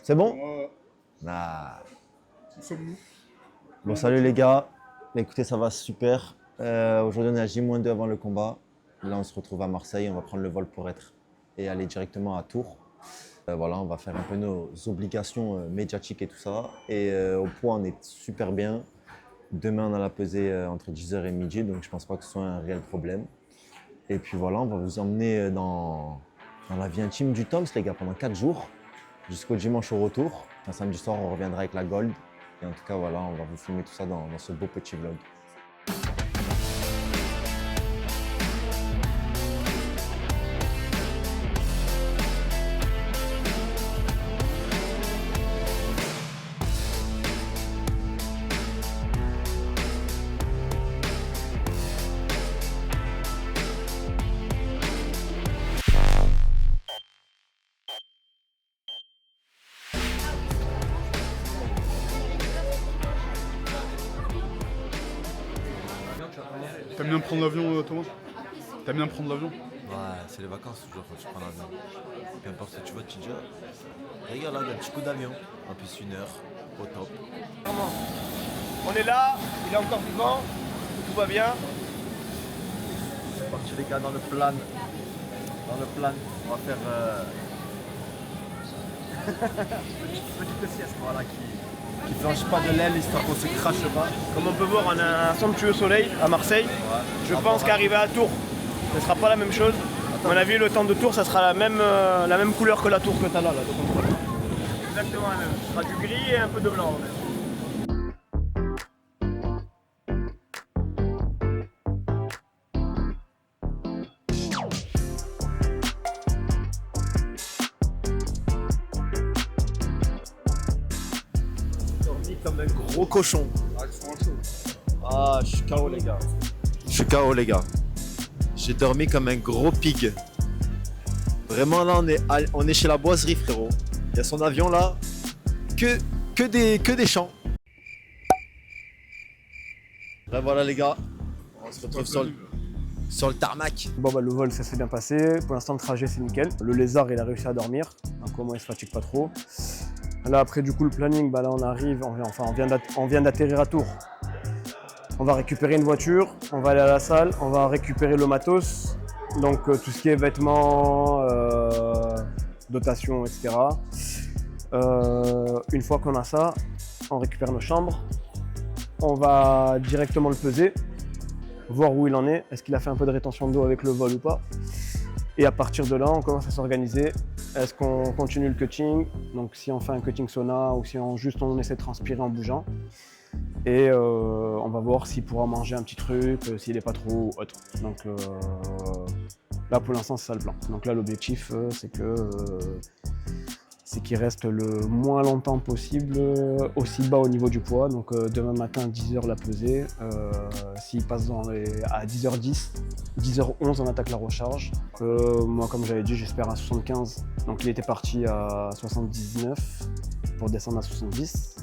C'est bon? Ah. Bon, salut les gars. Écoutez, ça va super. Aujourd'hui, on est à J-2 avant le combat. Là, on se retrouve à Marseille. On va prendre le vol pour être et aller directement à Tours. Voilà, on va faire un peu nos obligations médiatiques et tout ça. Et au poids, on est super bien. Demain, on a la pesée entre 10h et midi, donc je pense pas que ce soit un réel problème. Et puis voilà, on va vous emmener dans la vie intime du Toms, les gars, pendant 4 jours, jusqu'au dimanche au retour. Un samedi soir, on reviendra avec la Gold. Et en tout cas, voilà, on va vous filmer tout ça dans ce beau petit vlog. T'aimes bien prendre l'avion, Thomas? T'aimes bien prendre l'avion? Ouais, c'est les vacances toujours quand tu prends l'avion. Peu importe ce que tu vas, tu dis, regarde là, un petit coup d'avion. En plus, 1 heure, au top. On est là, il est encore vivant, tout va bien. C'est parti les gars dans le plan. Dans le plan, on va faire petite sieste, voilà, qui flanche pas de l'aile histoire qu'on se crache pas. Comme on peut voir, on a un somptueux soleil à Marseille. Ouais. Je pense qu'arriver à Tours, ce ne sera pas la même chose. À mon avis, le temps de Tours, ça sera la même couleur que la tour que tu as là. Exactement la même. Ce sera du gris et un peu de blanc. En fait. Comme un gros cochon. Ah, je suis KO les gars. Je suis KO les gars. J'ai dormi comme un gros pig. Vraiment là on est chez la boiserie frérot. Il y a son avion là. Que des champs. Là voilà les gars. On se retrouve sur le tarmac. Bon bah le vol ça s'est bien passé, pour l'instant le trajet c'est nickel. Le lézard il a réussi à dormir, donc au moins il se fatigue pas trop. Là après du coup le planning, bah là on arrive, on vient d'atterrir à Tours. On va récupérer une voiture, on va aller à la salle, on va récupérer le matos, donc tout ce qui est vêtements, dotation, etc. Une fois qu'on a ça, on récupère nos chambres, on va directement le peser, voir où il en est, est-ce qu'il a fait un peu de rétention d'eau avec le vol ou pas. Et à partir de là, on commence à s'organiser. Est-ce qu'on continue le cutting? Donc si on fait un cutting sauna ou si on essaie de transpirer en bougeant. Et on va voir s'il pourra manger un petit truc, s'il n'est pas trop autre. Donc là pour l'instant c'est ça le plan. Donc là l'objectif c'est qu'il reste le moins longtemps possible aussi bas au niveau du poids. Donc demain matin 10h la pesée, s'il passe à 10h10, 10h11 on attaque la recharge. Moi comme j'avais dit j'espère à 75, donc il était parti à 79 pour descendre à 70.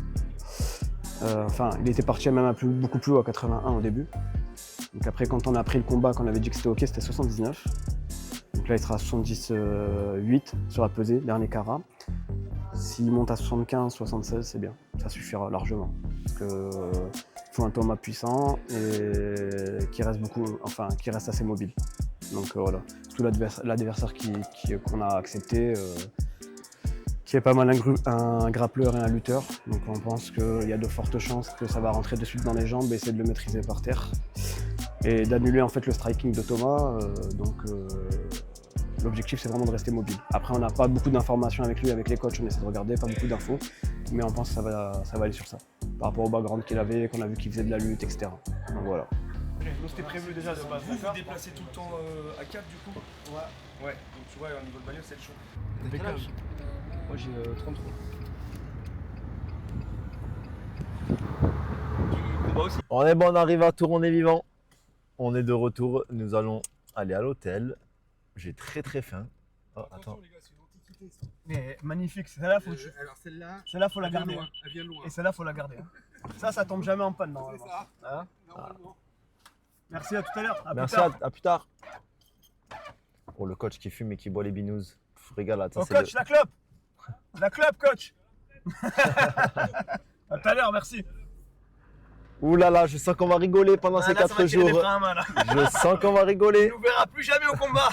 Il était parti même beaucoup plus haut à 81 au début. Donc après quand on a pris le combat, qu'on avait dit que c'était ok, c'était 79. Donc là il sera à 78 sur la pesée, dernier carat. S'il monte à 75, 76, c'est bien, ça suffira largement. Parce que faut un Thomas puissant et qui reste assez mobile. Donc voilà, surtout l'adversaire qu'on a accepté, qui est pas mal un grappleur et un lutteur. Donc on pense qu'il y a de fortes chances que ça va rentrer de suite dans les jambes et essayer de le maîtriser par terre. Et d'annuler en fait le striking de Thomas. L'objectif c'est vraiment de rester mobile. Après on n'a pas beaucoup d'informations avec lui, avec les coachs, on essaie de regarder, pas beaucoup d'infos. Mais on pense que ça va aller sur ça. Par rapport au background qu'il avait, qu'on a vu qu'il faisait de la lutte, etc. Donc voilà. Donc c'était prévu déjà de base. Vous vous déplacez tout le temps à 4 du coup? Ouais. Donc tu vois, au niveau de bagnole, c'est le chaud. T'as quel âge? Moi j'ai 33. Combat aussi. On est bon, on arrive à Tours, on est vivant. On est de retour, nous allons aller à l'hôtel. J'ai très faim. Oh, attends. Les gars, c'est une antiquité ça. Mais magnifique, celle-là Alors celle-là faut la garder. Hein. Elle vient de loin. Et celle-là faut la garder. Hein. Ça tombe jamais en panne C'est normalement. ça. Hein? Normalement. Merci, à tout à l'heure. Merci, à plus tard. Pour le coach qui fume et qui boit les binous. Régalade, ça Oh c'est coach, la clope. La clope coach. À tout à l'heure, merci. Ouh là là, je sens qu'on va rigoler pendant ces 4 jours. Je sens qu'on va rigoler. On ne verra plus jamais au combat.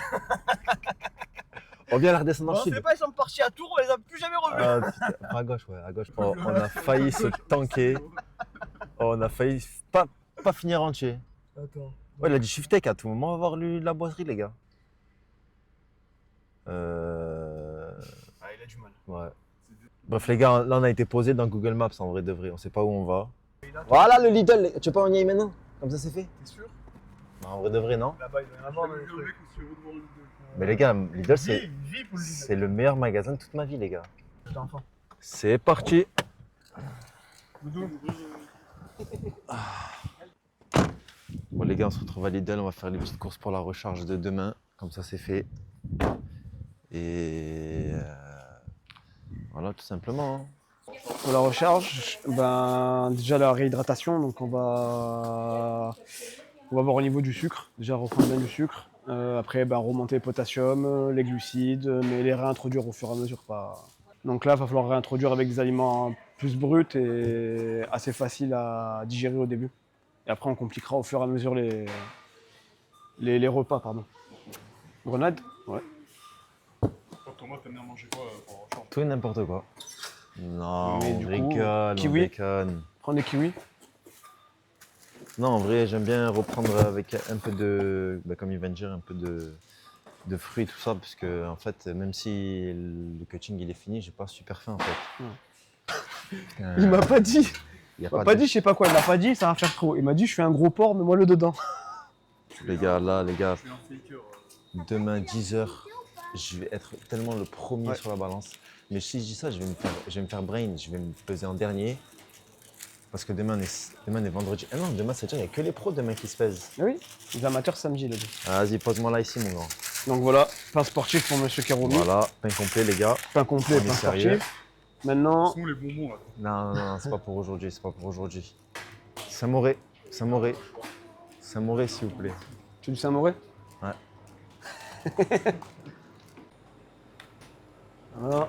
On vient la redescendre On en sait sud. pas, ils sont partis à Tours, on les a plus jamais revus. Ah, putain. À gauche, ouais, à gauche. Oh, on a failli se tanker. Oh, on a failli pas finir entier. Attends. Ouais, il a dit Shiftek à tout moment, on va voir la boiserie, les gars. Ah, il a du mal. Ouais. Bref, les gars, là, on a été posé dans Google Maps, en vrai de vrai. On sait pas où on va. Voilà le Lidl. Tu veux pas on y aille maintenant? Comme ça, c'est fait? T'es sûr? Non, en vrai de vrai, non? Là-bas, il doit y en avoir dans les trucs. Mais les gars, Lidl, c'est Vie pour le Lidl. c'est le meilleur magasin de toute ma vie, les gars. J'étais enfant. C'est parti. Bon, les gars, on se retrouve à Lidl. On va faire les petites courses pour la recharge de demain. Comme ça, c'est fait. Et voilà, tout simplement. Hein. Pour la recharge, ben, déjà la réhydratation, donc on va voir au niveau du sucre, déjà reprendre bien du sucre. Après, ben, remonter le potassium, les glucides, mais les réintroduire au fur et à mesure. Pas... Donc là, il va falloir réintroduire avec des aliments plus bruts et assez faciles à digérer au début. Et après, on compliquera au fur et à mesure les repas. Pardon. Grenade? Ouais. Thomas, t'aimes bien manger quoi pour la recharge? Tout et n'importe quoi. Non, Mais on du coup, rigole, on kiwi. déconne. Prendre des kiwis. Non, en vrai, j'aime bien reprendre avec un peu de, bah, comme il vient de dire, un peu de fruits, tout ça, parce que en fait, même si le coaching il est fini, j'ai pas super faim en fait. Il m'a pas dit. Il y a Il m'a pas pas de- dit, je sais pas quoi, il m'a pas dit, ça va faire trop. Il m'a dit, je fais un gros porc, mets-moi le dedans. Les gars, là, les gars, Je suis un faker. demain 10h, je vais être tellement le premier Ouais. sur la balance. Mais si je dis ça, je vais me faire brain, je vais me peser en dernier. Parce que demain on est vendredi. Ah non, demain c'est-à-dire il n'y a que les pros demain qui se pèsent. Oui, les amateurs samedi, il a dit. Ah, vas-y, pose-moi là ici, mon grand. Donc voilà, pain sportif pour Monsieur Kéroumi. Voilà, pain complet, les gars. Pain complet, On est pain sérieux. sportif. Maintenant, Sont les bonbons là. Non, non, non, c'est pas pour aujourd'hui, c'est pas pour aujourd'hui. Saint-Moré, Saint-Moré. Saint-Moré, s'il vous plaît. tu veux du Saint-Moré? Ouais. Voilà.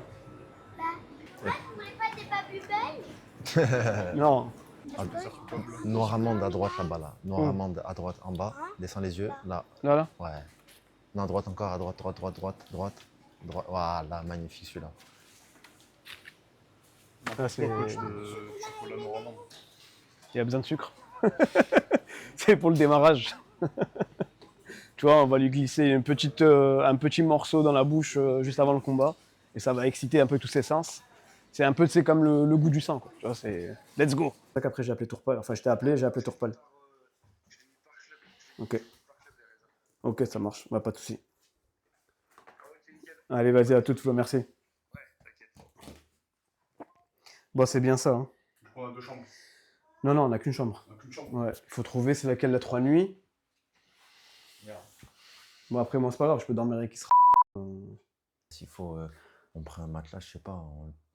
Vous voulez pas des papus belges? Non, Noir amande à droite là-bas, là. Noir amande à droite en bas. Descends les yeux, là. là, là. Ouais. Non, à droite encore, à droite, droite, droite, droite, droite. Droite. Voilà, magnifique celui-là. Là, c'est... Chocolat noir amande. Il y a besoin de sucre. C'est pour le démarrage. Tu vois, on va lui glisser un petit morceau dans la bouche juste avant le combat. Et ça va exciter un peu tous ses sens. C'est un peu, c'est comme le goût du sang, quoi. Tu vois, c'est let's go. C'est ça qu'après j'ai appelé Tourpal. Enfin, je t'ai appelé, j'ai appelé Tourpal. Ok. Ok, ça marche. Bah, pas de soucis. Allez, vas-y, à toutes, Flo, merci. Bon, c'est bien ça. Hein. On a 2 chambres. Non, non, on n'a qu'une chambre. On a qu'une chambre. Ouais, il faut trouver c'est laquelle la 3 nuits. Merde. Bon, après, moi, c'est pas grave, je peux dormir avec Isra. S'il faut, on prend un matelas, je sais pas,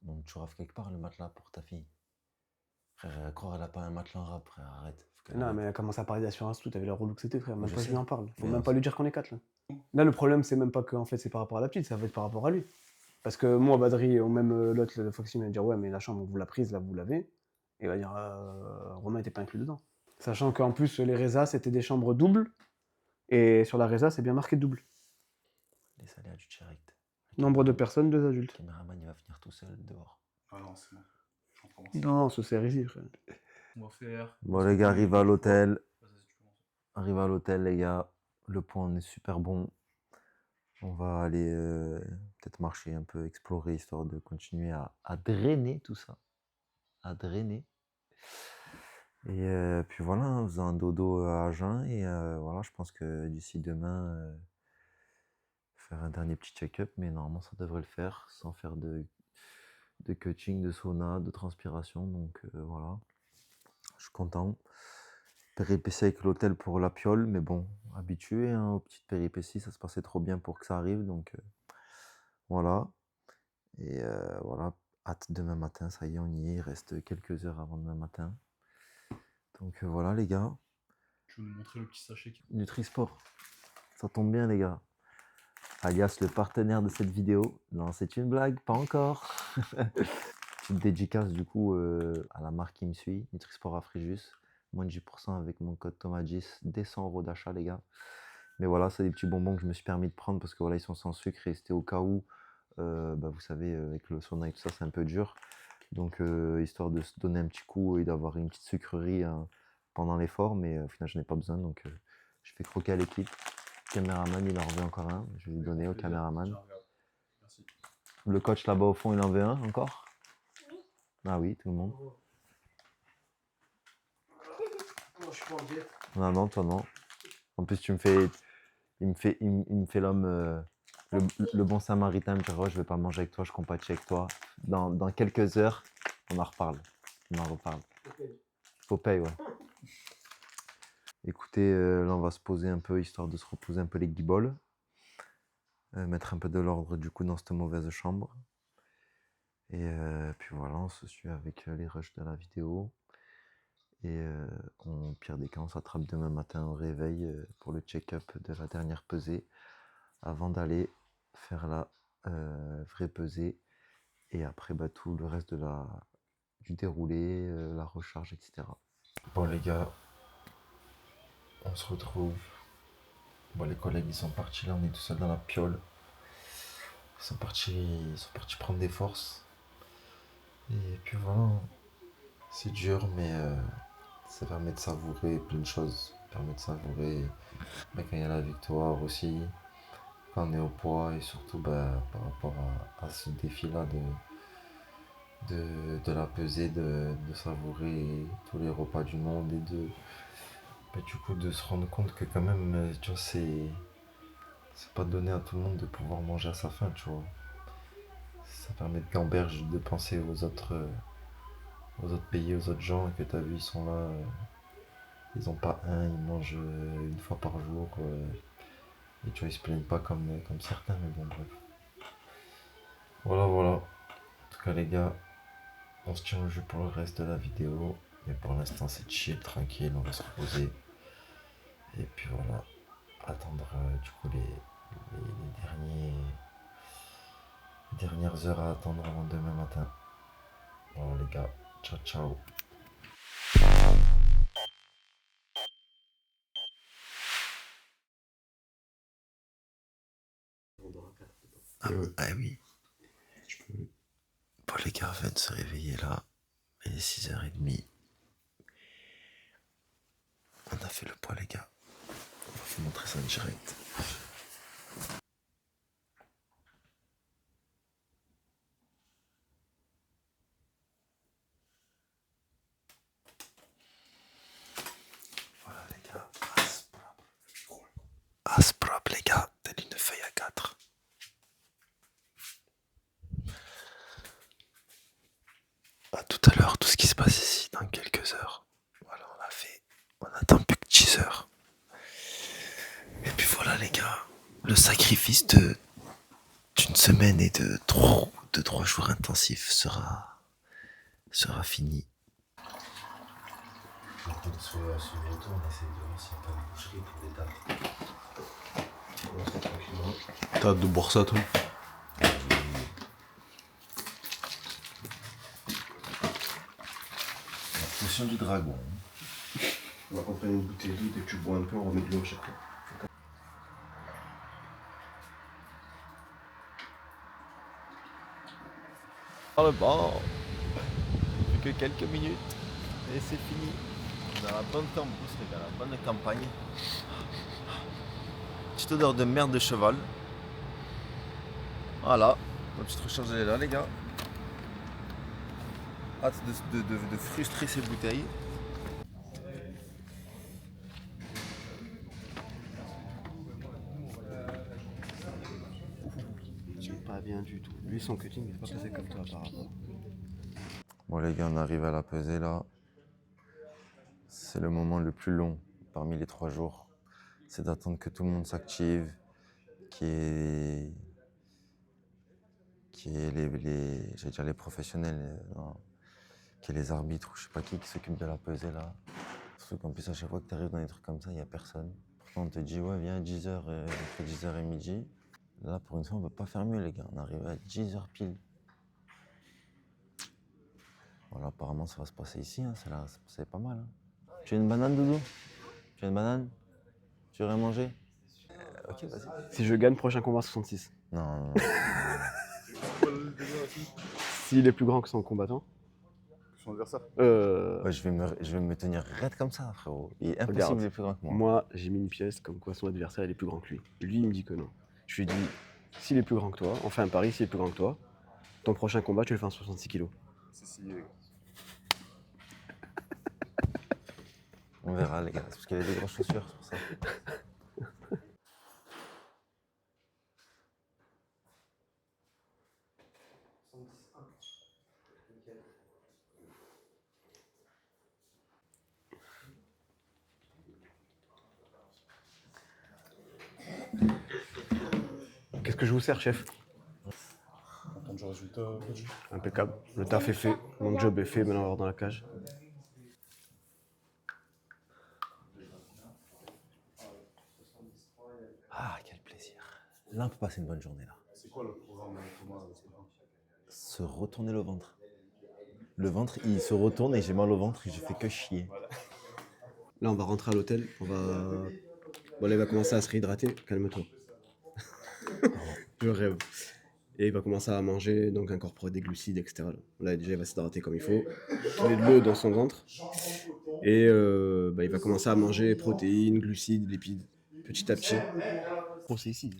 on chourave quelque part le matelas pour ta fille. Frère, croire elle a pas un matelas en rap, frère, arrête. Faut qu'elle Non, arrête. mais elle commence à parler d'assurance, tout, t'avais la relou que c'était, frère. Même Je pas je sais. lui en parle. Faut Mais même pas lui dire qu'on est 4 là. Là, le problème, c'est même pas que en fait, c'est par rapport à la petite, ça va être par rapport à lui. Parce que moi, Badri, ou même l'autre, le Foxy, il va dire ouais, mais la chambre, vous la prise, là, vous l'avez. Et il va dire Romain était pas inclus dedans. Sachant qu'en plus, les Reza, c'était des chambres doubles. Et sur la Reza, c'est bien marqué double. Laisse aller à du direct. Nombre de personnes, 2 adultes. Le caméraman, il va finir tout seul dehors. Ah non, c'est bon. Je comprends. Non, ce c'est ici, frère. On va faire. Bon, les gars, arrive à l'hôtel. Vas-y, si tu commences. Arrive à l'hôtel, les gars. Le point est super bon. On va aller peut-être marcher un peu, explorer, histoire de continuer à drainer tout ça. À drainer. Et puis voilà, hein, on faisait un dodo à jeun. Et voilà, je pense que d'ici demain, faire un dernier petit check-up. Mais normalement, ça devrait le faire, sans faire de coaching, de sauna, de transpiration. Donc voilà, je suis content. Péripéties avec l'hôtel pour la piole, mais bon, habitué hein, aux petites péripéties, ça se passait trop bien pour que ça arrive, donc voilà. Et voilà, hâte demain matin, ça y est, on y est, il reste quelques heures avant demain matin. Donc voilà les gars, Tu veux nous montrer le petit sachet qui... Nutrisport, ça tombe bien les gars. Alias le partenaire de cette vidéo. Non, c'est une blague, pas encore. Petite dédicace du coup à la marque qui me suit, Nutrisport à Fréjus. Moins de 10% avec mon code Thomas10, dès 100 € d'achat les gars. Mais voilà, c'est des petits bonbons que je me suis permis de prendre parce que voilà, ils sont sans sucre et c'était au cas où, vous savez, avec le sauna et tout ça, c'est un peu dur. Donc histoire de se donner un petit coup et d'avoir une petite sucrerie pendant l'effort, mais au final je n'ai pas besoin, donc je fais croquer à l'équipe. Le caméraman, il en veut encore un, je vais lui donner au caméraman. Le coach là-bas au fond, il en veut un encore? Ah oui, tout le monde. Moi, je suis pas en diète. Non, non, toi non. En plus, il me fait l'homme, le bon samaritain, me dire, oh, je vais pas manger avec toi, je compatis avec toi. Dans quelques heures, on en reparle. On en reparle. Faut payer, ouais. Écoutez, là, on va se poser un peu, histoire de se reposer un peu les guibolles. Mettre un peu de l'ordre, du coup, dans cette mauvaise chambre. Et puis voilà, on se suit avec les rushs de la vidéo. Et au pire des cas, on s'attrape demain matin au réveil pour le check-up de la dernière pesée avant d'aller faire la vraie pesée et après tout le reste du déroulé, la recharge, etc. Bon les gars, on se retrouve. Bon, les collègues ils sont partis là, on est tout seul dans la piole. Ils sont partis prendre des forces. Et puis voilà, c'est dur mais ça permet de savourer plein de choses. Ça permet de savourer quand il y a la victoire aussi, quand on est au poids et surtout par rapport à ce défi-là de la pesée, de savourer tous les repas du monde et du coup de se rendre compte que quand même, tu vois, c'est pas donné à tout le monde de pouvoir manger à sa faim, tu vois. Ça permet de gamberge de penser aux autres pays, aux autres gens que t'as vu, ils sont là, ils ont pas ils mangent une fois par jour. Et tu vois, ils se plaignent pas comme certains, mais bon, bref. Voilà, voilà. En tout cas, les gars, on se tient au jeu pour le reste de la vidéo. Mais pour l'instant, c'est chill, tranquille, on va se reposer. Et puis voilà, attendre du coup les dernières heures à attendre avant demain matin. Voilà, les gars, ciao, ciao. Ah oui. Bon les gars, on vient de se réveiller là. Il est 6h30. On a fait le poids les gars. On va vous montrer ça en direct. Voilà les gars, as propre les gars, telle une feuille à 4. À tout à l'heure, tout ce qui se passe ici dans quelques heures. Voilà, on attend plus que 10 heures. Et puis voilà les gars, le sacrifice d'une semaine et de 3 jours intensifs sera fini. Sur ce retour, on essaie de voir s'il n'y a pas une boucherie pour des dates. T'as hâte de boire ça toi? La potion du dragon. On va prendre une bouteille d'eau, dès que tu bois un peu, on remet de l'eau à chaque fois. Le banc. Plus que quelques minutes et c'est fini. Dans la bonne cambrousse, les gars, la bonne campagne. Petite odeur de merde de cheval. Voilà, la petite recharge elle est là les gars. Hâte de frustrer ces bouteilles. C'est pas bien du tout. Lui, son cutting, il est pas passé comme toi apparemment. Bon les gars, on arrive à la pesée là. C'est le moment le plus long parmi les 3 jours. C'est d'attendre que tout le monde s'active, qu'il y ait j'allais dire les professionnels, non, qu'il y ait les arbitres ou je sais pas qui s'occupe de la pesée là. Surtout qu'en plus à chaque fois que tu arrives dans des trucs comme ça, il n'y a personne. Pourtant on te dit ouais viens à 10h, entre 10h et midi. Là pour une fois on peut pas faire mieux les gars, on arrive à 10h pile. apparemment, ça va se passer ici. Hein. C'est pas mal. Hein. Tu as une banane, Doudou? Tu as une banane? Tu veux rien manger? Ok, vas-y. Si je gagne, prochain combat 66. Non. S'il est plus grand que son combattant. Son adversaire. Ouais, je vais me tenir raide comme ça, frérot. Il est impossible, Regarde, il est plus grand que moi. Moi, j'ai mis une pièce comme quoi son adversaire il est plus grand que lui. Lui, il me dit que non. Je lui dis, s'il est plus grand que toi, on fait un pari, s'il est plus grand que toi, ton prochain combat, tu le fais en 66 kilos. C'est signé, les gars. On verra, les gars. C'est parce qu'il y a des grosses chaussures, c'est pour ça. Qu'est-ce que je vous sers, chef? Attends, du résultat, Impeccable. Le taf est fait, mon job est fait, maintenant on va voir dans la cage. Ah, quel plaisir. Là, on peut passer une bonne journée, là. C'est quoi le programme Thomas? Se retourner le ventre. Le ventre, il se retourne et j'ai mal au ventre et je fais que chier. Là, on va rentrer à l'hôtel, Bon, là, il va commencer à se réhydrater, calme-toi. Je rêve. Et il va commencer à manger, donc incorporer des glucides, etc. Là, déjà, il va s'hydrater comme il faut. Il met de l'eau dans son ventre. Et il va commencer à manger protéines, glucides, lipides, petit à petit. Bon, c'est ici.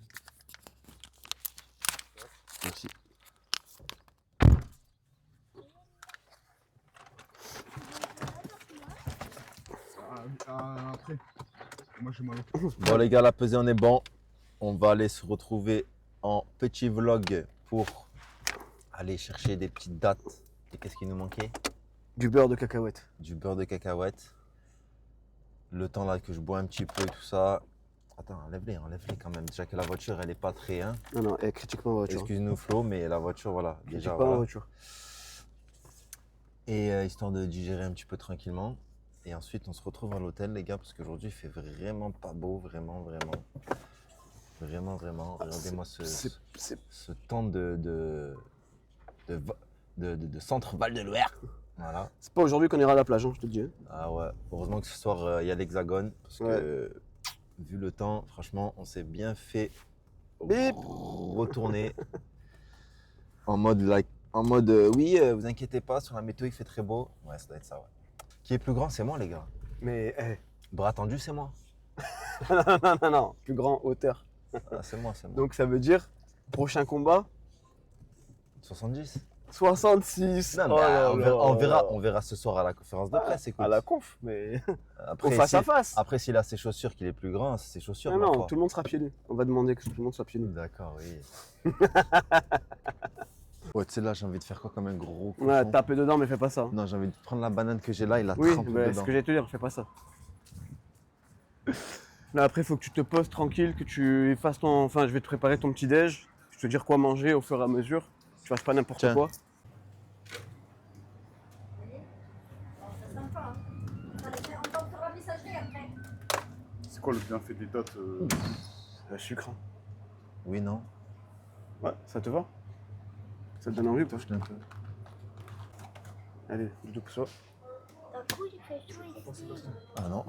Merci. À l'entrée. Moi, j'ai mal au Bon, les gars, la pesée, on est bon. On va aller se retrouver en petit vlog pour aller chercher des petites dattes. Et qu'est-ce qui nous manquait? Du beurre de cacahuète. Du beurre de cacahuète. Le temps là que je bois un petit peu, tout ça. Attends, enlève-les quand même. Déjà que la voiture, elle est pas très... Hein. Non, critique pas ma voiture. Excuse-nous Flo, mais la voiture, voilà. Critique Déjà, pas voilà. ma voiture. Et histoire de digérer un petit peu tranquillement. Et ensuite, on se retrouve à l'hôtel, les gars, parce qu'aujourd'hui, il fait vraiment pas beau, vraiment. Regardez-moi ce temps de centre Val-de-Loire. Voilà. C'est pas aujourd'hui qu'on ira à la plage, hein, je te le dis. Ah ouais, heureusement que ce soir, il y a l'hexagone, parce que vu le temps, franchement, on s'est bien fait retourner en mode oui, vous inquiétez pas, sur la météo, il fait très beau. Ouais, ça doit être ça, ouais. Qui est plus grand, c'est moi, les gars. Mais, Bras tendu, c'est moi. non, plus grand, hauteur. Ah, c'est moi. Donc ça veut dire, prochain combat, 70. 66. Non, mais on verra ce soir à la conférence de presse. Écoute. À la conf, mais Après, au face à face. Après, s'il a ses chaussures qu'il est plus grand, c'est ses chaussures. Non, tout le monde sera pieds nus. On va demander que tout le monde soit pieds nus. D'accord, oui. Ouais, tu sais, là, j'ai envie de faire quoi comme un gros cochon. Ouais, taper dedans, mais fais pas ça. Non, j'ai envie de prendre la banane que j'ai là et la Oui, tremper mais dedans. ce que j'allais te dire, fais pas ça. Là, après, il faut que tu te poses tranquille, que tu fasses ton... Enfin, je vais te préparer ton petit-déj. Je vais te dire quoi manger au fur et à mesure. Tu fasses pas n'importe Tiens. quoi. C'est quoi le bienfait des dates Le sucre. Hein. Oui, non. Ouais, ça te va? Ça te donne envie ou pas? Je un peu. Allez, du coup, ça. D'un coup, il fait chaud ici. Ah non.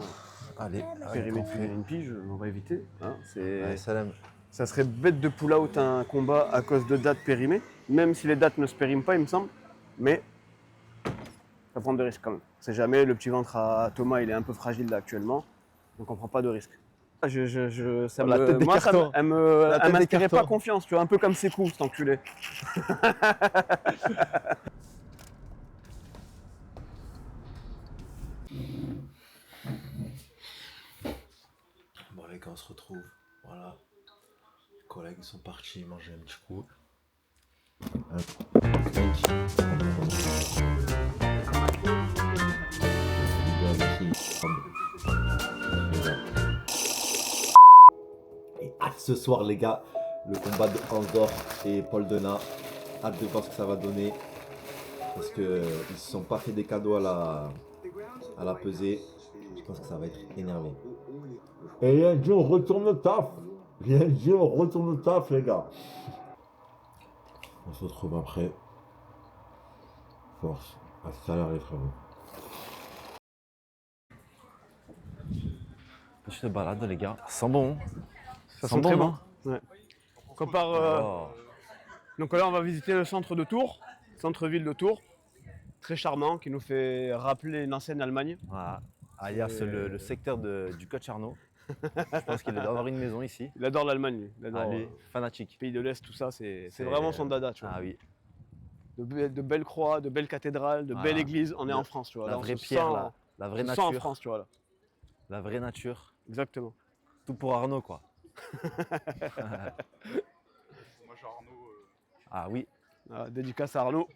Allez, Périmé depuis une pige, on va éviter. Hein, Allez, salam. ça serait bête de pull out un combat à cause de dates périmées, même si les dates ne se périment pas, il me semble. Mais ça prend de risques quand même. C'est jamais, le petit ventre à Thomas, il est un peu fragile là actuellement, donc on prend pas de risques. La tête des Moi, cartons. elle La tête des m'inspirait pas cartons. confiance, tu vois, un peu comme ses coups, cet enculé. Bon, les gars, on se retrouve. Voilà. Les collègues ils sont partis manger un petit coup. Et hâte ce soir, les gars, le combat de Andor et Paul Denat. Hâte de voir ce que ça va donner. Parce qu'ils ne se sont pas fait des cadeaux à la pesée. Je pense que ça va être énervé. Et il a dit on retourne au taf. Il a dit on retourne au taf, les gars. On se retrouve après. Force. À tout à l'heure, les frérots. Petite balade, les gars. Ça sent bon. Ça sent sent très non bon. Ouais. Compare, Oh. donc là, on va visiter le centre de Tours, centre-ville de Tours. Très charmant, qui nous fait rappeler une ancienne Allemagne. Voilà. Alias le secteur du coach Arnaud. Je pense qu'il doit avoir une maison ici. Il adore l'Allemagne, lui. Il adore Lui, fanatique. pays de l'Est, tout ça. C'est vraiment son dada, tu vois. Ah oui. De belles croix, de belles cathédrales, de belles églises. On est en France, tu vois. La Là, on vraie se pierre, sent- la vraie on se sent en nature. France, tu vois. Là. La vraie nature. Exactement. Tout pour Arnaud, quoi. Moi, j'ai Arnaud. Ah oui. Ah, dédicace à Arnaud.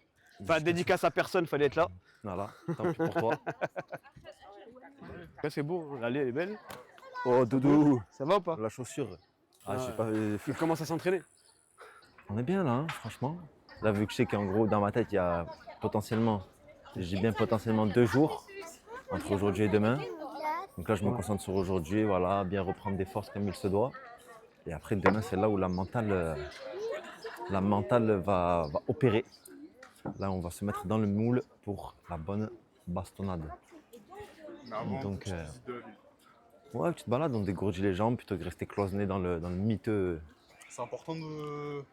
Enfin, dédicace à personne, fallait être là. Voilà. Tant pis pour toi. Là, c'est beau, hein. L'allée, elle est belle. Oh, Doudou. Ça va ou pas? La chaussure. Ah, Ah. j'ai pas. Il commence à s'entraîner. On est bien là, hein, franchement. Là, vu que je sais qu'en gros, dans ma tête, il y a potentiellement, je dis bien potentiellement 2 jours entre aujourd'hui et demain. Donc là, je me concentre sur aujourd'hui, voilà, bien reprendre des forces comme il se doit. Et après, demain, c'est là où la mentale va opérer. Là, on va se mettre dans le moule pour la bonne bastonnade. Mais avant, Donc, petite visite de la ville. Ouais, tu te balades, on dégourdit les jambes plutôt que de rester cloisonné dans le miteux. C'est important de.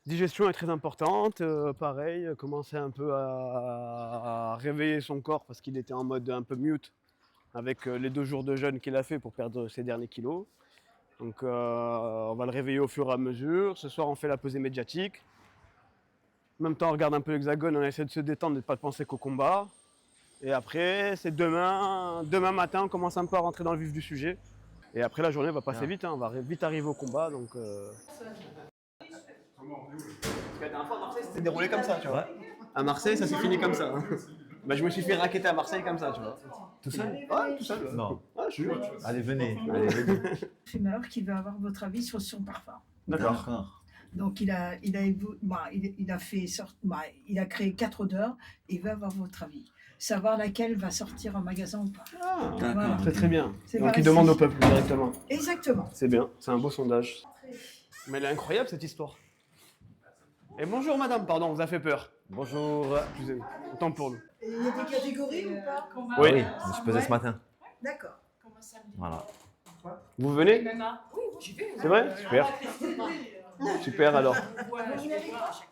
Digestion est très importante, pareil, commencer un peu à réveiller son corps parce qu'il était en mode un peu mute avec les 2 jours de jeûne qu'il a fait pour perdre ses derniers kilos. Donc on va le réveiller au fur et à mesure. Ce soir on fait la pesée médiatique. En même temps on regarde un peu l'hexagone, on essaie de se détendre et de ne pas penser qu'au combat. Et après c'est demain matin on commence un peu à rentrer dans le vif du sujet. Et après la journée va passer vite, hein, on va vite arriver au combat. Donc, Parce que la dernière fois à Marseille, c'était déroulé comme ça, tu vois. À Marseille, ça s'est fini comme ça. Hein. Bah, je me suis fait raqueter à Marseille comme ça, tu vois. Tout seul? Ouais, tout seul. Non. Ah, je suis sûr. Allez, venez. Allez, venez. Fumeur qui veut avoir votre avis sur son parfum. D'accord. Donc il a créé 4 odeurs et il veut avoir votre avis. Savoir laquelle va sortir en magasin ou pas. Ah, Voilà. très très bien. C'est Donc pareil, il demande c'est- au peuple directement. Exactement. C'est bien, c'est un beau sondage. Mais elle est incroyable cette histoire. Et bonjour madame, pardon, on vous a fait peur. Bonjour. Excusez-moi, autant pour nous. Il y a des catégories ou pas? Oui, je me suis pesé ce matin. D'accord. Voilà. Vous venez? C'est vrai? Super. Super alors.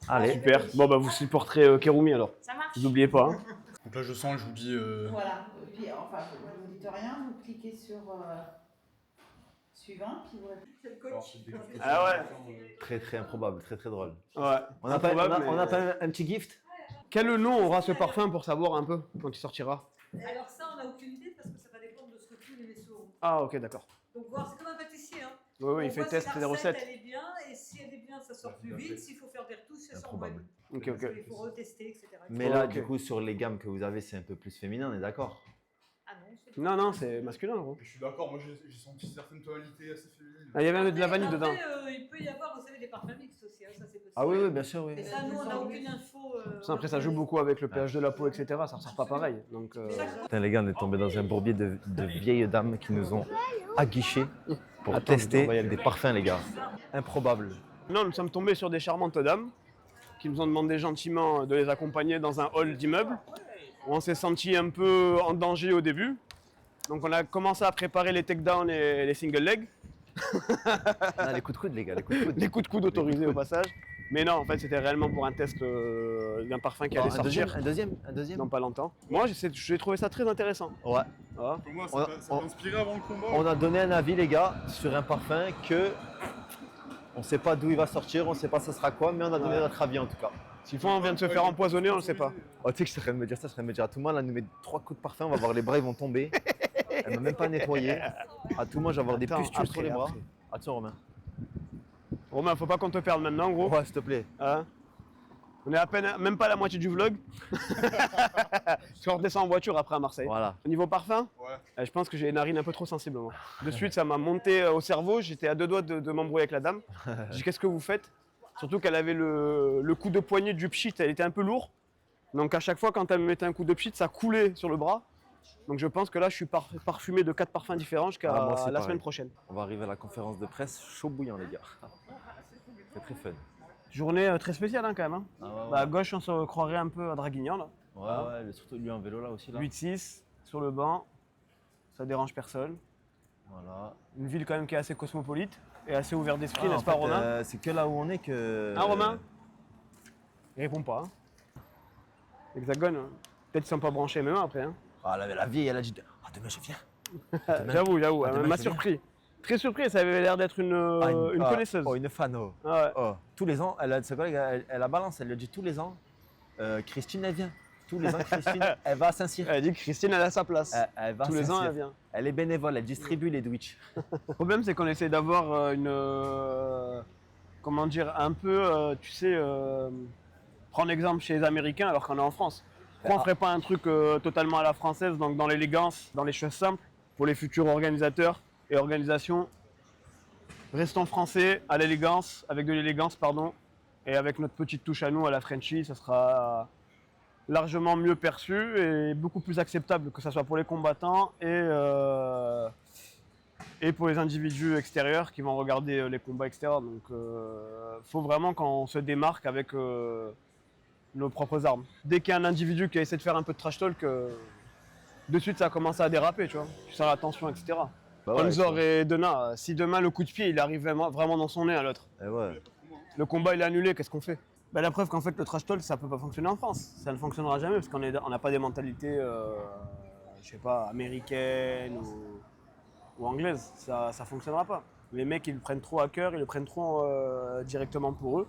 Allez. Super. Bon bah vous supporterez Kéroumi alors. Ça marche. Vous n'oubliez pas. Hein. Donc là, je sens et je vous dis. Voilà. Et puis, enfin, vous ne dites rien, vous cliquez sur suivant, puis vous répondez. Ah ouais. Très très improbable, très très drôle. Ouais. On n'a pas, Improbable, mais- un petit gift? Quel nom aura ce parfum pour savoir un peu quand il sortira? Alors ça, on n'a aucune idée parce que ça va dépendre de ce que tous les vaisseaux ont. Ah ok d'accord. Donc voir, c'est comme un pâtissier. Hein. Oui, oui, il On fait voit test si des la recette, recettes. elle est bien, et si elle est bien, ça sort plus vite. S'il faut faire des retouches, ça sort moins Improbable. vite. Ok, ok. Il faut retester, etc. Mais là, Ok. du coup, sur les gammes que vous avez, c'est un peu plus féminin, on est d'accord? Ah non, c'est Non, non, c'est masculin gros. Je suis d'accord, moi j'ai senti certaines tonalités assez féminines. Ah, il y avait de la vanille Après, dedans. Il peut y avoir, vous savez, des parfums mixtes aussi, hein, ça c'est possible. Ah oui, oui, bien sûr, oui. Et ça, nous, on n'a aucune info. Ça, après, ça joue beaucoup avec le pH de la peau, etc. Ça ressort pas pareil. Donc, Putain, les gars, on est tombé dans un bourbier de vieilles dames qui nous ont aguichés pour Attends, on tester va y aller. des parfums, les gars. Improbable. non, nous sommes tombés sur des charmantes dames qui nous ont demandé gentiment de les accompagner dans un hall d'immeuble. On s'est senti un peu en danger au début. Donc, on a commencé à préparer les takedowns et les single legs. Ah, les coups de coude, les gars, les coups de coude. Les coups de coude autorisés au passage. Mais non, en fait, c'était réellement pour un test d'un parfum qui allait sortir. Un deuxième. Dans pas longtemps. Moi, j'ai trouvé ça très intéressant. Ouais. Ah. Pour moi, On a- ça t'a inspiré avant le combat. On a donné un avis, les gars, sur un parfum que on sait pas d'où il va sortir, on sait pas ça sera quoi, mais on a donné notre avis en tout cas. S'il faut, on vient de se faire empoisonner, on le sait pas. Oh, tu sais que je suis en train de me dire ça, je suis en train de me dire à tout le monde, là, elle nous met 3 coups de parfum, on va voir les bras, ils vont tomber. Elle m'a même pas nettoyé. À tout le monde, je vais avoir des Attends, pustules sur les après, bras. après. Attention, Romain. Romain, faut pas qu'on te perde maintenant, gros. Ouais, s'il te plaît. Hein on est à peine, même pas à la moitié du vlog. Parce qu'on redescend en voiture après à Marseille. Voilà. Au niveau parfum, Ouais. je pense que j'ai les narines un peu trop sensiblement. De suite, ça m'a monté au cerveau. J'étais à 2 doigts de m'embrouiller avec la dame. J'ai dit, qu'est-ce que vous faites? Surtout qu'elle avait le coup de poignet du pchit, elle était un peu lourd. Donc à chaque fois, quand elle me mettait un coup de pchit, ça coulait sur le bras. Donc je pense que là, je suis parfumé de 4 parfums différents jusqu'à Ah, moi aussi, la pareil. semaine prochaine. On va arriver à la conférence de presse chaud bouillant, les gars. C'est très fun. Journée très spéciale hein, quand même. Hein. Ah ouais, ouais. Bah, à gauche, on se croirait un peu à Draguignan là. Ouais, surtout lui en vélo là aussi. Là. 8-6 sur le banc, ça dérange personne. Voilà. Une ville quand même qui est assez cosmopolite et assez ouverte d'esprit, n'est-ce pas Romain? C'est que là où on est que... Hein Romain? Il répond pas. Hein. Hexagone, hein. Peut-être qu'ils sont pas branchés même après. Hein. Ah la vieille, elle a dit demain je viens. J'avoue, demain, elle m'a je surpris. Très surpris, ça avait l'air d'être une connaisseuse. Oh, une fan. Oh. Ah ouais. Oh, tous les ans, elle a balance, elle le dit tous les ans. Christine, elle vient. Tous les ans, Christine, elle va à Saint-Cyr. Elle dit que Christine, elle a sa place. Elle va tous les ans, elle vient. Elle est bénévole, elle distribue les Twitch. Le problème, c'est qu'on essaie d'avoir comment dire, un peu, tu sais, prendre exemple chez les Américains alors qu'on est en France. Pourquoi on ferait pas un truc totalement à la française, donc dans l'élégance, dans les choses simples, pour les futurs organisateurs et organisations. Restons français, à l'élégance, avec de l'élégance, pardon, et avec notre petite touche à nous, à la Frenchie, ça sera largement mieux perçu et beaucoup plus acceptable, que ce soit pour les combattants et pour les individus extérieurs qui vont regarder les combats, etc. Donc faut vraiment qu'on se démarque avec nos propres armes. Dès qu'il y a un individu qui essaie de faire un peu de trash talk, de suite ça commence à déraper, tu vois. Tu sens la tension, etc. Bah ouais, Onzor et Dena, si demain le coup de pied il arrive vraiment dans son nez à l'autre, ouais. le combat il est annulé, qu'est-ce qu'on fait? Bah, la preuve qu'en fait le trash talk ça peut pas fonctionner en France, ça ne fonctionnera jamais parce qu'on n'a pas des mentalités, je sais pas, américaines ou anglaises, ça fonctionnera pas. Les mecs ils le prennent trop à cœur, ils le prennent trop directement pour eux.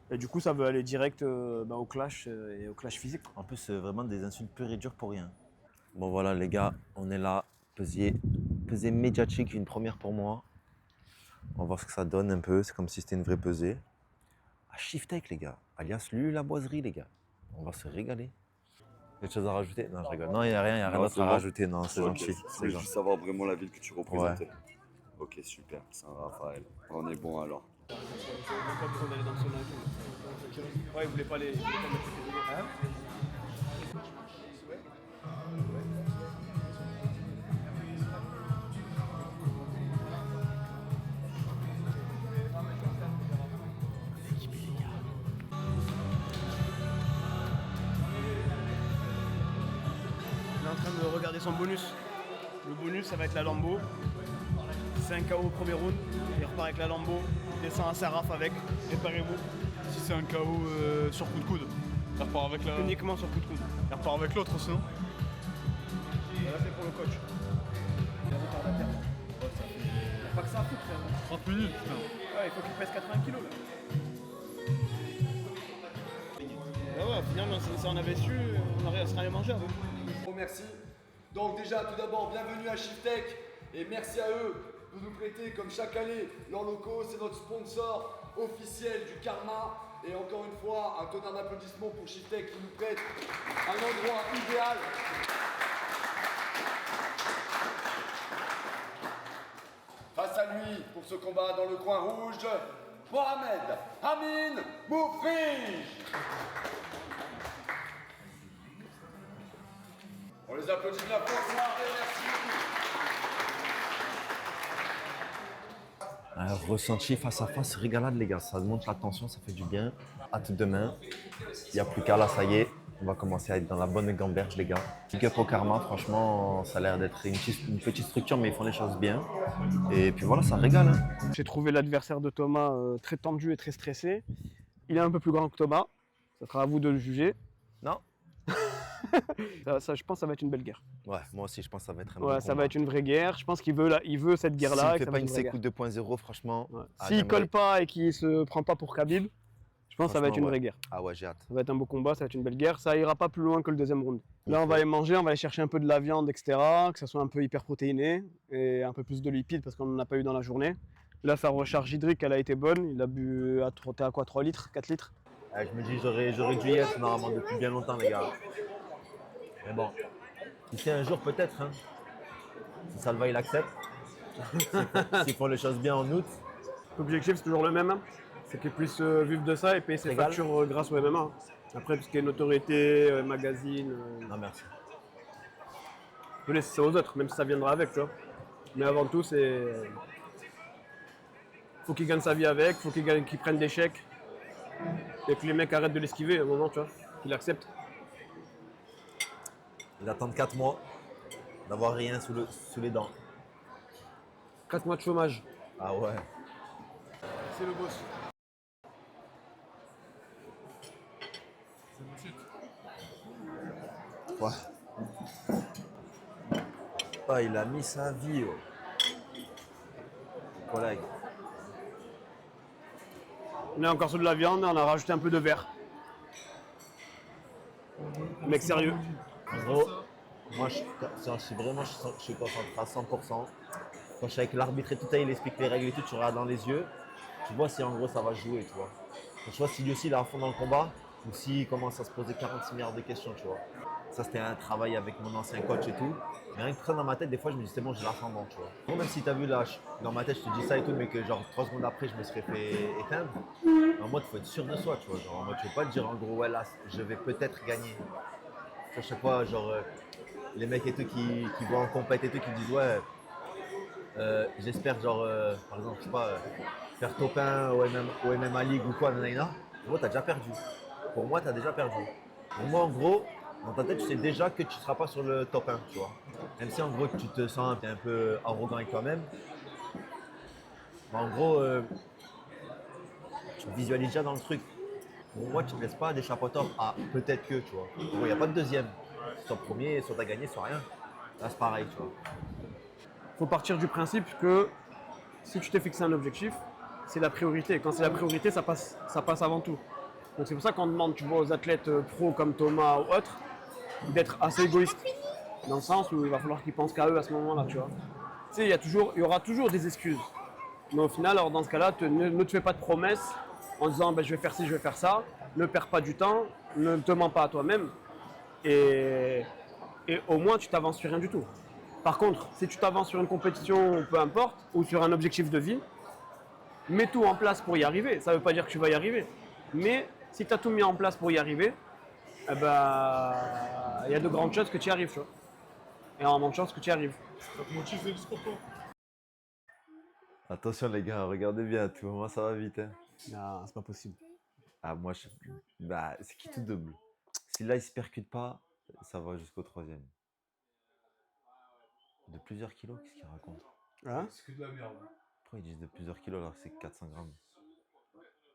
Et du coup ça veut aller direct au clash et au clash physique. En plus c'est vraiment des insultes pures et dures pour rien. Bon voilà les gars, on est là, pesée médiatique, une première pour moi. On va voir ce que ça donne un peu, c'est comme si c'était une vraie pesée. À Shiftech les gars, alias Lulu la boiserie les gars. On va se régaler. Il y a des choses à rajouter? Non je rigole. Non il n'y a rien, d'autre à rajouter, non c'est gentil. Je veux juste savoir vraiment la ville que tu représentais. Ouais. Ok super, Saint-Raphaël. On est bon alors. On n'a pas besoin d'aller dans le sauna et tout. Ouais, il voulait pas les... Hein? On est en train de regarder son bonus. Le bonus, ça va être la Lambo. C'est un KO au premier round. Il repart avec la Lambo. Il descend à Saraf avec. Préparez-vous. Si c'est un KO sur coup de coude, il repart avec la... Uniquement sur coup de coude. Il repart avec l'autre sinon. Là, c'est pour le coach. Il est retardataire. Il n'y a pas que ça à foutre. 30 minutes, putain. Ouais, il faut qu'il pèse 80 kilos là. Ah ouais, au final, si on avait su, on aurait serait allé manger avant. Bon, merci. Donc déjà, tout d'abord, bienvenue à Shiftech et merci à eux de nous prêter comme chaque année leurs locaux. C'est notre sponsor officiel du Karma. Et encore une fois, un tonnerre d'applaudissements pour Shiftech qui nous prête un endroit idéal. Face à lui, pour ce combat dans le coin rouge, Mohamed Amin Moufri. On les applaudit de la force, merci. Un ressenti face à face, régalade les gars, ça monte la tension, ça fait du bien. Hâte demain, il n'y a plus qu'à là, ça y est, on va commencer à être dans la bonne gamberge les gars. Big up au Karma, franchement, ça a l'air d'être une petite structure mais ils font les choses bien. Et puis voilà, ça régale. Hein. J'ai trouvé l'adversaire de Thomas très tendu et très stressé. Il est un peu plus grand que Thomas, ça sera à vous de le juger. Non. Ça, je pense que ça va être une belle guerre. Ouais, moi aussi je pense que ça va être un bon combat. Ça va être une vraie guerre. Je pense qu'il veut cette guerre-là. S'il ne fait pas une Sekou 2.0, franchement. Ouais. S'il colle pas et qu'il se prend pas pour Khabib, je pense que ça va être une vraie guerre. Ah ouais, j'ai hâte. Ça va être un beau combat, ça va être une belle guerre. Ça ira pas plus loin que le deuxième round. Là, on va aller manger, on va aller chercher un peu de la viande, etc. Que ça soit un peu hyper protéiné et un peu plus de lipides parce qu'on n'en a pas eu dans la journée. Là, sa recharge hydrique, elle a été bonne. Il a bu à 3 litres, 4 litres. Je me dis, j'aurais dû y être normalement depuis bien longtemps, les gars. Mais bon, si un jour peut-être, hein, si Salva il accepte, s'ils font les choses bien en août. L'objectif c'est toujours le même, hein. C'est qu'ils puissent vivre de ça et payer ses factures grâce au MMA. Hein. Après tout ce qui est notoriété, magazine. Non merci. Je laisse ça aux autres, même si ça viendra avec, tu vois. Mais avant tout, faut qu'il gagne sa vie avec, faut qu'il prenne des chèques. Et que les mecs arrêtent de l'esquiver à un moment, tu vois, qu'il accepte. Il attend 4 mois d'avoir rien sous les dents. 4 mois de chômage. Ah ouais. C'est le boss. Ouais. Ah, il a mis sa vie. Collègue. On est encore sur de la viande et on a rajouté un peu de verre. Mec sérieux. En gros, moi, je suis concentré à 100%. Quand je suis avec l'arbitre et tout, il explique les règles et tout, tu regardes dans les yeux, tu vois si en gros ça va jouer, tu vois. Donc, tu vois si lui aussi il est à fond dans le combat ou s'il commence à se poser 46 milliards de questions, tu vois. Ça, c'était un travail avec mon ancien coach et tout. Mais rien que ça dans ma tête, des fois, je me dis c'est bon, j'ai l'ascendant, tu vois. Bon, même si tu as vu là, dans ma tête, je te dis ça et tout, mais que genre 3 secondes après, je me serais fait éteindre. En mode, il faut être sûr de soi, tu vois. Genre, en mode, tu veux pas te dire en gros, ouais, là, je vais peut-être gagner. À chaque fois, genre, les mecs et tout qui vont en compète et tout, qui disent, ouais, j'espère, genre, par exemple, je sais pas, faire top 1 au MMA League ou quoi, nanana. En gros, t'as déjà perdu. Pour moi, t'as déjà perdu. Pour moi, en gros, dans ta tête, tu sais déjà que tu ne seras pas sur le top 1, tu vois. Même si en gros, tu te sens un peu arrogant avec toi-même. Mais en gros, tu te visualises déjà dans le truc. Pour moi, tu ne te laisses pas d'échappatoire à peut-être que, tu vois. En gros, il n'y a pas de deuxième. Soit premier, soit tu as gagné, soit rien. Là, c'est pareil, tu vois. Faut partir du principe que si tu t'es fixé un objectif, c'est la priorité. Quand c'est la priorité, ça passe avant tout. Donc c'est pour ça qu'on demande, tu vois, aux athlètes pros comme Thomas ou autres, d'être assez égoïstes. Dans le sens où il va falloir qu'ils pensent qu'à eux à ce moment-là, tu vois. Tu sais, il y aura toujours des excuses. Mais au final, alors dans ce cas-là, ne te fais pas de promesses en disant ben, je vais faire ci, je vais faire ça. Ne perds pas du temps, ne te mens pas à toi-même. Et au moins, tu t'avances sur rien du tout. Par contre, si tu t'avances sur une compétition, peu importe, ou sur un objectif de vie, mets tout en place pour y arriver. Ça ne veut pas dire que tu vas y arriver. Mais si tu as tout mis en place pour y arriver, eh ben, y a de grandes chances que tu y arrives, tu vois. Et en grande chance que tu y arrives. Ça te motive, c'est juste pour toi. Attention les gars, regardez bien, tout moment ça va vite. Hein. Non, c'est pas possible. Ah moi, bah, c'est qui tout double. Si là il se percute pas, ça va jusqu'au 3e. De plusieurs kilos, qu'est-ce qu'il raconte? Hein? C'est que de la merde. Pourquoi ils disent de plusieurs kilos alors que c'est 400 grammes?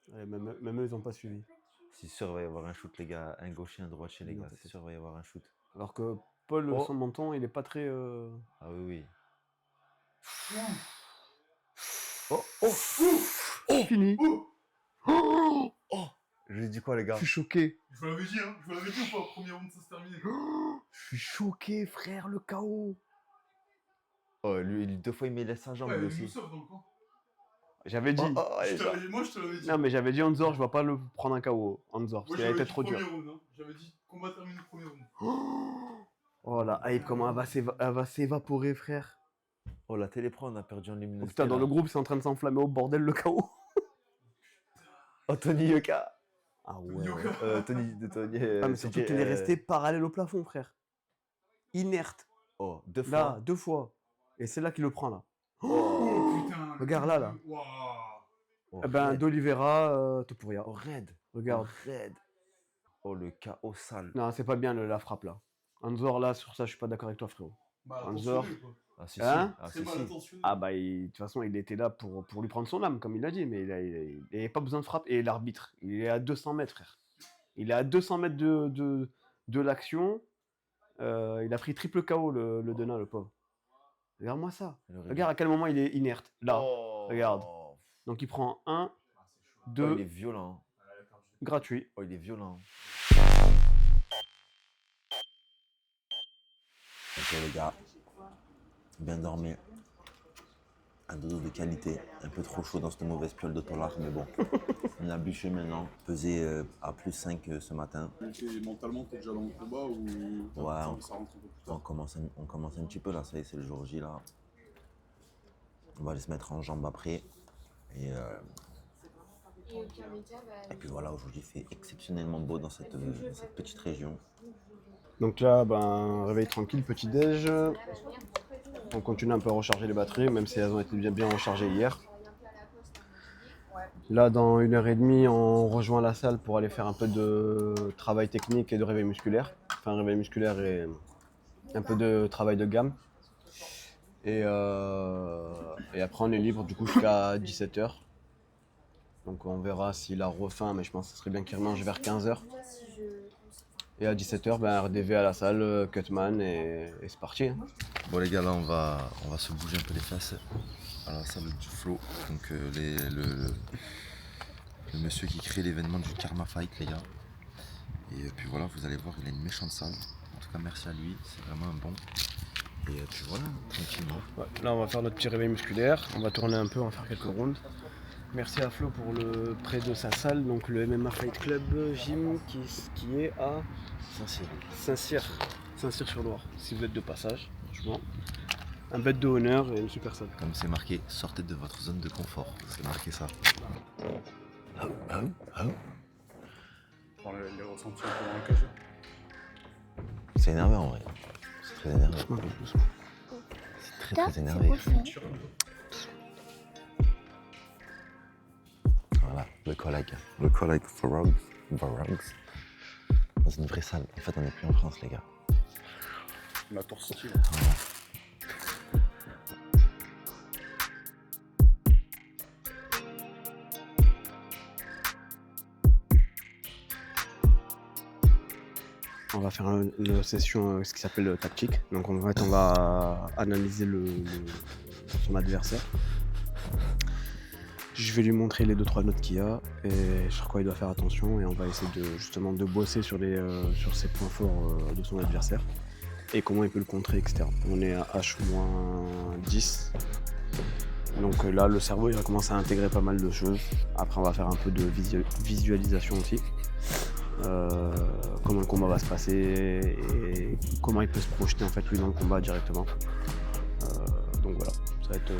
Ouais, même eux, ils n'ont pas suivi. C'est sûr, il va y avoir un shoot, les gars. Un gaucher, un droitier, les gars. C'est sûr, il va y avoir un shoot. Alors que Paul, son menton, il est pas très. Ah oui, oui. Fini. Je lui ai dit quoi, les gars? Je suis choqué. Je vous l'avais dit, hein. Je vous l'avais dit ou pas? Premier round, ça se termine. Je suis choqué, frère, le KO. Oh, lui, 2 fois, il met sa jambe, Ouais, lui il aussi. nous sauve dans le camp. J'avais dit. Moi, je te l'avais dit. Non, mais j'avais dit Anzor, je vais pas le prendre un KO. Anzor, parce Moi, qu'il a été trop dur. round, hein. J'avais dit combat terminé premier round. Oh la hype, comment elle va s'évaporer, frère. Oh, la télépro, on a perdu en Oh, luminosité. putain, dans le groupe, c'est en train de s'enflammer au bordel, le KO. Oh, Tony Yoka. Ah ouais. Tony. Ah, mais surtout qu'il est resté parallèle au plafond, frère. Inerte. Oh, 2 fois. Là, 2 fois. Et c'est là qu'il le prend, là. Oh putain. Regarde là. Waouh. Oh, Eh ben, Red. d'Oliveira, Topuria. Oh, Red. Regarde. Oh, Red. Oh, le KO sale. Non, c'est pas bien la frappe, là. Anzor, là, sur ça, je suis pas d'accord avec toi, frérot. Bah, Anzor. attentionné, quoi. Ah, si, Hein? si. Ah, Très si, mal si. intentionné. Ah bah, de toute façon, il était là pour lui prendre son âme, comme il l'a dit, mais il n'avait pas besoin de frappe. Et l'arbitre, il est à 200 mètres, frère. Il est à 200 mètres de l'action. Il a pris triple KO, le Denain, le pauvre. Regarde-moi ça. Regarde à quel moment il est inerte. Là, regarde. Donc il prend 1, 2, Oh, il est violent. gratuit. Oh, il est violent. Ok, les gars. Bien dormi. Un dodo de qualité. Un peu trop chaud dans cette mauvaise piole de tolard, mais bon. On a bûché maintenant. Pesé à plus 5 ce matin. Et mentalement, t'es déjà dans le combat ou Ouais, ça rentre un peu plus tard? on commence un petit peu là. Ça y est, c'est le jour J là. On va aller se mettre en jambes après. Et puis voilà, aujourd'hui il fait exceptionnellement beau dans cette petite région. Donc là, ben, réveil tranquille, petit déj. On continue un peu à recharger les batteries, même si elles ont été bien rechargées hier. Là, dans 1h30, on rejoint la salle pour aller faire un peu de travail technique et de réveil musculaire. Enfin, réveil musculaire un peu de travail de gamme. Et après on est libre du coup jusqu'à 17h. Donc on verra s'il a refaim, mais je pense que ce serait bien qu'il remange vers 15h. Et à 17h, RDV à la salle, Cutman et c'est parti. Hein. Bon les gars, là on va se bouger un peu les fesses à la salle du Flow. Donc le monsieur qui crée l'événement du Karma Fight les gars. Et puis voilà, vous allez voir, il a une méchante salle. En tout cas merci à lui, c'est vraiment un bon. Et puis voilà, tranquillement. Ouais, là on va faire notre petit réveil musculaire, on va tourner un peu, on va faire quelques rounds. Merci à Flo pour le prêt de sa salle, donc le MMA Fight Club Gym qui est à Saint-Cyr-sur-Loire. Si vous êtes de passage, franchement, un bête de honneur et une super salle. Comme c'est marqué, sortez de votre zone de confort, c'est marqué ça. Les ressentis pendant la cage. C'est énervé en vrai. C'est très énervé. C'est très énervé. Voilà, le collègue Farogs. Dans une vraie salle. En fait, on n'est plus en France, les gars. La torse style. Voilà. On va faire une session ce qui s'appelle tactique. Donc en fait on va analyser son adversaire. Je vais lui montrer les 2-3 notes qu'il y a et sur quoi il doit faire attention et on va essayer de bosser sur ses points forts de son adversaire et comment il peut le contrer, etc. On est à H-10. Donc là le cerveau il va commencer à intégrer pas mal de choses. Après on va faire un peu de visualisation aussi. Comment le combat va se passer et comment il peut se projeter en fait lui dans le combat directement. Donc voilà, ça va être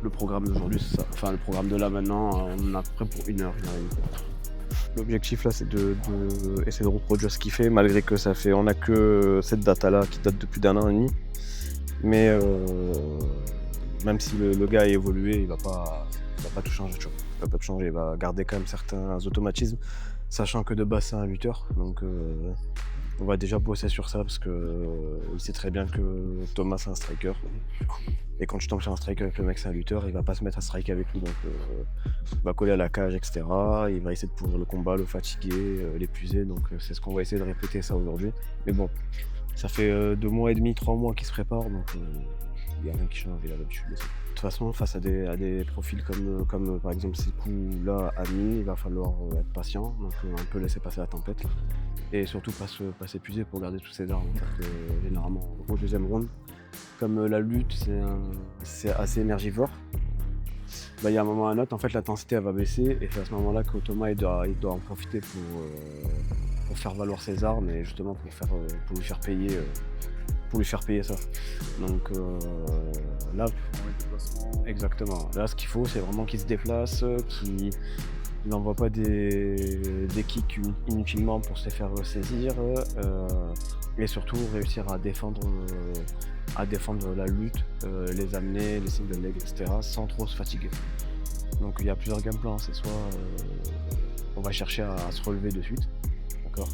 le programme d'aujourd'hui, c'est ça. Enfin le programme de là maintenant, on a à peu près pour 1 heure et demie. L'objectif là c'est d'essayer de reproduire ce qu'il fait malgré que on a que cette data là qui date de plus d'1 an et demi. Mais même si le gars a évolué, il va pas tout changer, tu vois. Il va pas tout changer, il va garder quand même certains automatismes. Sachant que de base c'est un lutteur, donc on va déjà bosser sur ça parce que il sait très bien que Thomas c'est un striker. Et quand tu tombes sur un striker avec le mec c'est un lutteur, il va pas se mettre à striker avec lui, donc il va coller à la cage, etc. Il va essayer de pourrir le combat, le fatiguer, l'épuiser, donc c'est ce qu'on va essayer de répéter ça aujourd'hui. Mais bon, ça fait 2 mois et demi, 3 mois qu'il se prépare, donc il n'y a rien qui change, il a l'habitude de ça. De toute façon, face à des profils comme par exemple ces coups-là à mi, il va falloir être patient, donc un peu laisser passer la tempête. Et surtout pas s'épuiser pour garder toutes ses armes. En fait, généralement, au deuxième round, comme la lutte c'est assez énergivore, il y a un moment à un autre, en fait l'intensité elle va baisser et c'est à ce moment-là que Thomas il doit en profiter pour faire valoir ses armes et justement pour lui faire payer ça. Donc là, exactement. Là, ce qu'il faut, c'est vraiment qu'il se déplace, qu'il n'envoie pas des kicks inutilement pour se faire saisir, et surtout réussir à défendre la lutte, les amener, les single legs, etc., sans trop se fatiguer. Donc il y a plusieurs game plans. C'est soit on va chercher à se relever de suite, d'accord.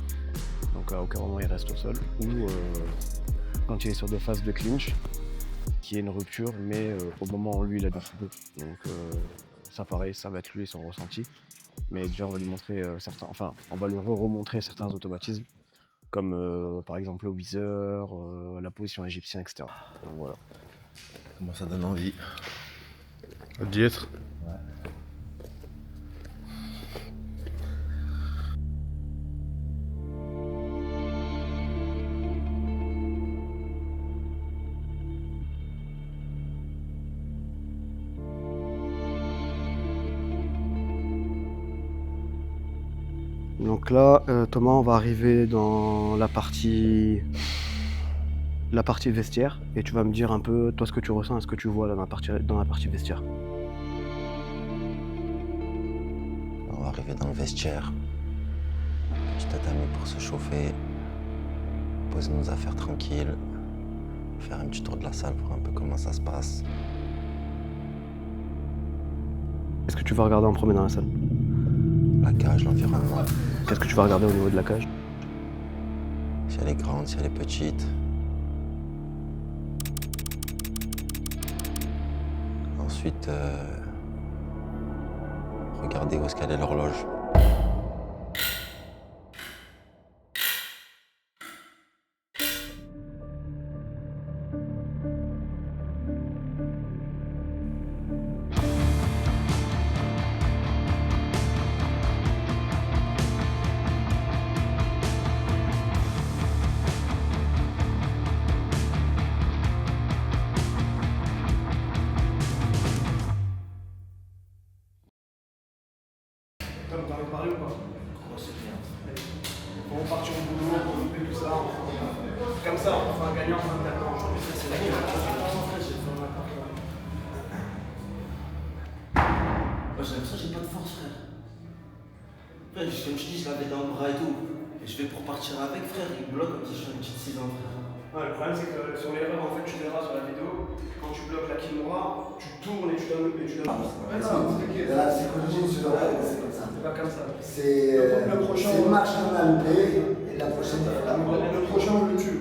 Donc à aucun moment il reste au sol, ou quand il est sur des phases de clinch, qui est une rupture, mais au moment où lui il a du football. Donc ça pareil, ça va être lui son ressenti. Mais déjà on va lui montrer on va lui remontrer certains automatismes, comme par exemple le whizzer, la position égyptienne, etc. Donc voilà. Comment ça donne envie d'y être. Ouais. Donc là, Thomas, on va arriver dans la partie vestiaire et tu vas me dire un peu toi ce que tu ressens et ce que tu vois là dans la partie vestiaire. On va arriver dans le vestiaire. Petit tatami pour se chauffer. Poser nos affaires tranquilles. Faire un petit tour de la salle, voir un peu comment ça se passe. Qu'est-ce que tu vas regarder en premier dans la salle? La cage, l'environnement. Qu'est-ce que tu vas regarder au niveau de la cage? Si elle est grande, si elle est petite. ensuite regarder où est-ce qu'elle est l'horloge. Tom, t'as envie de parler ou pas? C'est bien. On part sur le boulot, on fait tout ça. Comme ça, on fait un gagnant en fin de temps. Aujourd'hui, ça c'est la gueule. Moi j'ai l'impression que j'ai pas de force, frère. Frère, comme je dis, je l'avais dans le bras et tout. Et je vais pour partir avec, frère, il bloque comme si je fais une petite 6 ans, frère. Ouais, le problème c'est que sur l'erreur, en fait, tu verras sur la vidéo, quand tu bloques la Kimura, tu tournes et tu donnes. La psychologie, c'est comme ça. C'est pas comme ça. C'est marche dans la loupée et la prochaine fois. Le prochain, on le tue.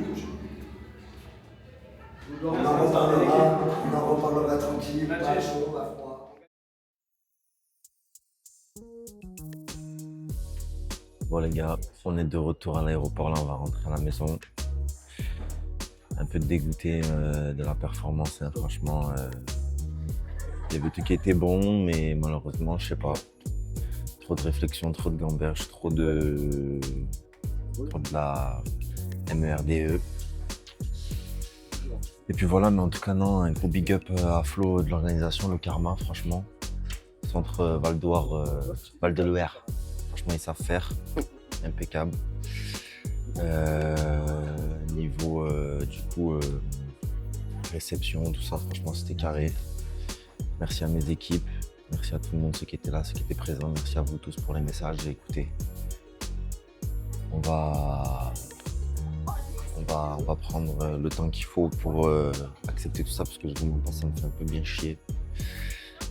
On en reparlera tranquille, pas chaud, pas froid. Bon les gars, on est de retour à l'aéroport, là on va rentrer à la maison. Un peu dégoûté de la performance, hein. Franchement, il y avait tout qui était bon, mais malheureusement, je sais pas, trop de réflexion, trop de gamberge, trop de la MERDE. Et puis voilà, mais en tout cas non, un gros big up à Flo de l'organisation, le Karma, franchement. Centre Val d'Oire, Val de Loire. Franchement, ils savent faire, impeccable. Niveau du coup réception, tout ça, franchement c'était carré. Merci à mes équipes, merci à tout le monde, ceux qui étaient là, ceux qui étaient présents, merci à vous tous pour les messages. J'ai écouté. On va prendre le temps qu'il faut pour accepter tout ça, parce que je vous montre pas, ça me fait un peu bien chier.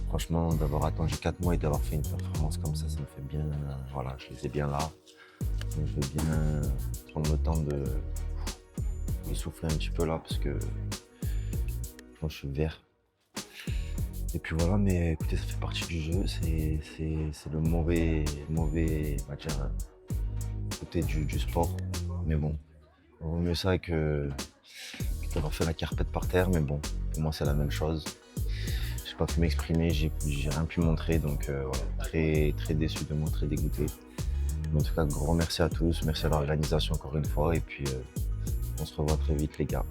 Franchement, d'avoir attendu 4 mois et d'avoir fait une performance comme ça, ça me fait bien. Voilà, je les ai bien là. Donc je vais bien prendre le temps de souffler un petit peu là, parce que je suis vert. Et puis voilà, mais écoutez, ça fait partie du jeu. C'est le mauvais, on va dire, côté du sport. Mais bon, il vaut mieux ça que d'avoir fait la carpette par terre. Mais bon, pour moi c'est la même chose. J'ai pas pu m'exprimer, j'ai rien pu montrer, donc voilà, très déçu de moi, très dégoûté. Mais en tout cas, gros merci à tous, merci à l'organisation encore une fois, et puis on se revoit très vite les gars.